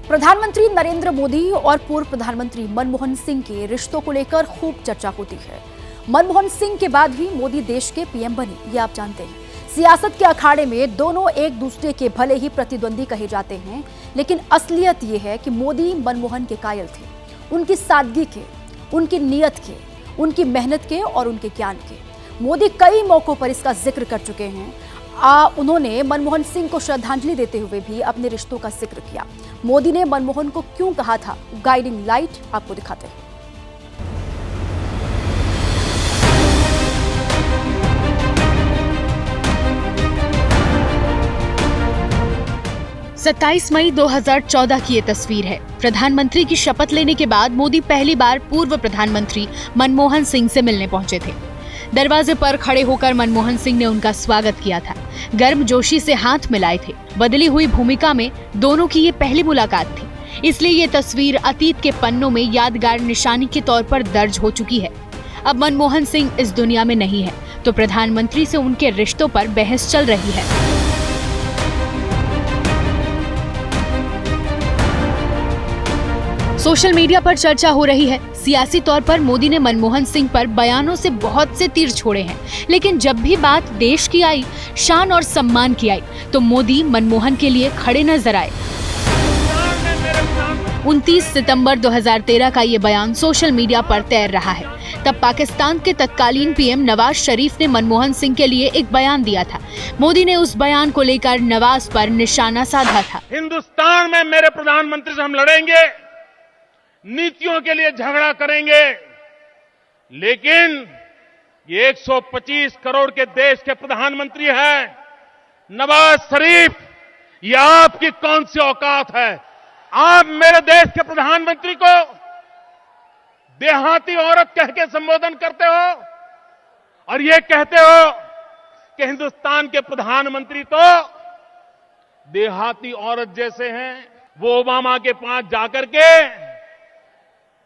प्रधानमंत्री नरेंद्र मोदी और पूर्व प्रधानमंत्री मनमोहन सिंह के रिश्तों को लेकर खूब चर्चा होती है। मनमोहन सिंह के बाद ही मोदी देश के पीएम बने, ये आप जानते हैं। सियासत के अखाड़े में दोनों एक दूसरे के भले ही प्रतिद्वंदी कहे जाते हैं, लेकिन असलियत ये है कि मोदी मनमोहन के कायल थे, उनकी सादगी के, उनकी नीयत के, उनकी मेहनत के और उनके ज्ञान के। मोदी कई मौकों पर इसका जिक्र कर चुके हैं। उन्होंने मनमोहन सिंह को श्रद्धांजलि देते हुए भी अपने रिश्तों का जिक्र किया। मोदी ने मनमोहन को क्यों कहा था गाइडिंग लाइट, आपको दिखाते हैं। सत्ताईस मई 2014 की ये तस्वीर है। प्रधानमंत्री की शपथ लेने के बाद मोदी पहली बार पूर्व प्रधानमंत्री मनमोहन सिंह से मिलने पहुंचे थे। दरवाजे पर खड़े होकर मनमोहन सिंह ने उनका स्वागत किया था, गर्मजोशी से हाथ मिलाए थे। बदली हुई भूमिका में दोनों की ये पहली मुलाकात थी, इसलिए ये तस्वीर अतीत के पन्नों में यादगार निशानी के तौर पर दर्ज हो चुकी है। अब मनमोहन सिंह इस दुनिया में नहीं है, तो प्रधानमंत्री से उनके रिश्तों पर बहस चल रही है। सोशल मीडिया पर चर्चा हो रही है। सियासी तौर पर मोदी ने मनमोहन सिंह पर बयानों से बहुत से तीर छोड़े हैं, लेकिन जब भी बात देश की आई, शान और सम्मान की आई, तो मोदी मनमोहन के लिए खड़े नजर आए। 29 सितंबर 2013 का ये बयान सोशल मीडिया पर तैर रहा है। तब पाकिस्तान के तत्कालीन पीएम नवाज शरीफ ने मनमोहन सिंह के लिए एक बयान दिया था। मोदी ने उस बयान को लेकर नवाज पर निशाना साधा था। हिंदुस्तान में मेरे प्रधानमंत्री से हम लड़ेंगे, नीतियों के लिए झगड़ा करेंगे, लेकिन ये 125 करोड़ के देश के प्रधानमंत्री हैं। नवाज शरीफ, ये आपकी कौन सी औकात है? आप मेरे देश के प्रधानमंत्री को देहाती औरत कह के संबोधन करते हो और ये कहते हो कि हिंदुस्तान के प्रधानमंत्री तो देहाती औरत जैसे हैं। वो ओबामा के पास जाकर के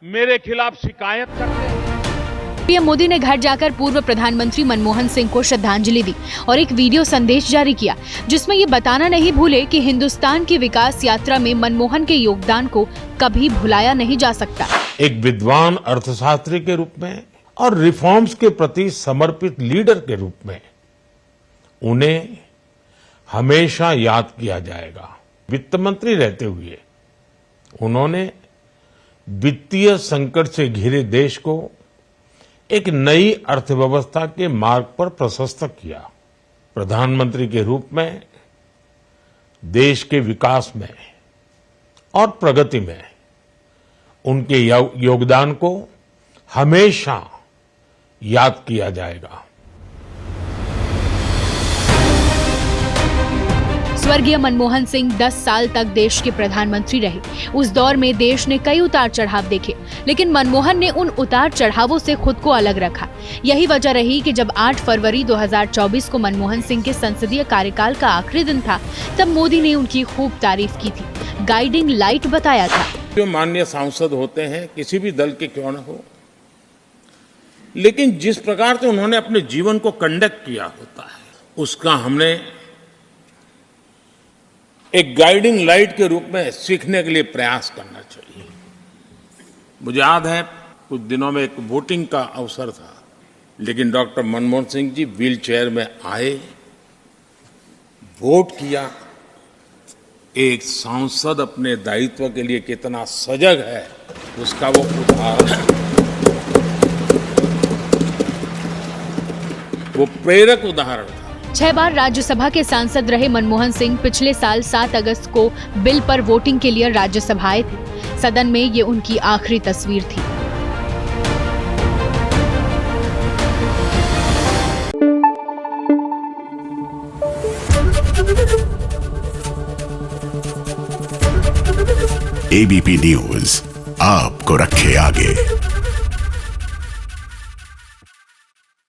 मेरे खिलाफ शिकायत करते हैं। पीएम मोदी ने घर जाकर पूर्व प्रधानमंत्री मनमोहन सिंह को श्रद्धांजलि दी और एक वीडियो संदेश जारी किया, जिसमें ये बताना नहीं भूले कि हिंदुस्तान की विकास यात्रा में मनमोहन के योगदान को कभी भुलाया नहीं जा सकता। एक विद्वान अर्थशास्त्री के रूप में और रिफॉर्म्स के प्रति समर्पित लीडर के रूप में उन्हें हमेशा याद किया जाएगा। वित्त मंत्री रहते हुए उन्होंने वित्तीय संकट से घिरे देश को एक नई अर्थव्यवस्था के मार्ग पर प्रशस्त किया। प्रधानमंत्री के रूप में देश के विकास में और प्रगति में उनके योगदान को हमेशा याद किया जाएगा। स्वर्गीय मनमोहन सिंह 10 साल तक देश के प्रधानमंत्री रहे। उस दौर में देश ने कई उतार चढ़ाव देखे, लेकिन मनमोहन ने उन उतार चढ़ावों से खुद को अलग रखा। यही वजह रही कि जब 8 फरवरी 2024 को मनमोहन सिंह के संसदीय कार्यकाल का आखिरी दिन था, तब मोदी ने उनकी खूब तारीफ की थी, गाइडिंग लाइट बताया था। जो माननीय सांसद होते हैं, किसी भी दल के क्यों न हो, लेकिन जिस प्रकार से उन्होंने अपने जीवन को कंडक्ट किया होता है, उसका हमने एक गाइडिंग लाइट के रूप में सीखने के लिए प्रयास करना चाहिए। मुझे याद है कुछ दिनों में एक वोटिंग का अवसर था, लेकिन doctor Manmohan Singh ji wheel chair में आए, वोट किया। एक सांसद अपने दायित्व के लिए कितना सजग है, उसका वो उदाहरण, वो प्रेरक उदाहरण था। 6 बार राज्यसभा के सांसद रहे मनमोहन सिंह पिछले साल 7 अगस्त को बिल पर वोटिंग के लिए राज्यसभा आए थे। सदन में ये उनकी आखिरी तस्वीर थी। एबीपी न्यूज आपको रखे आगे।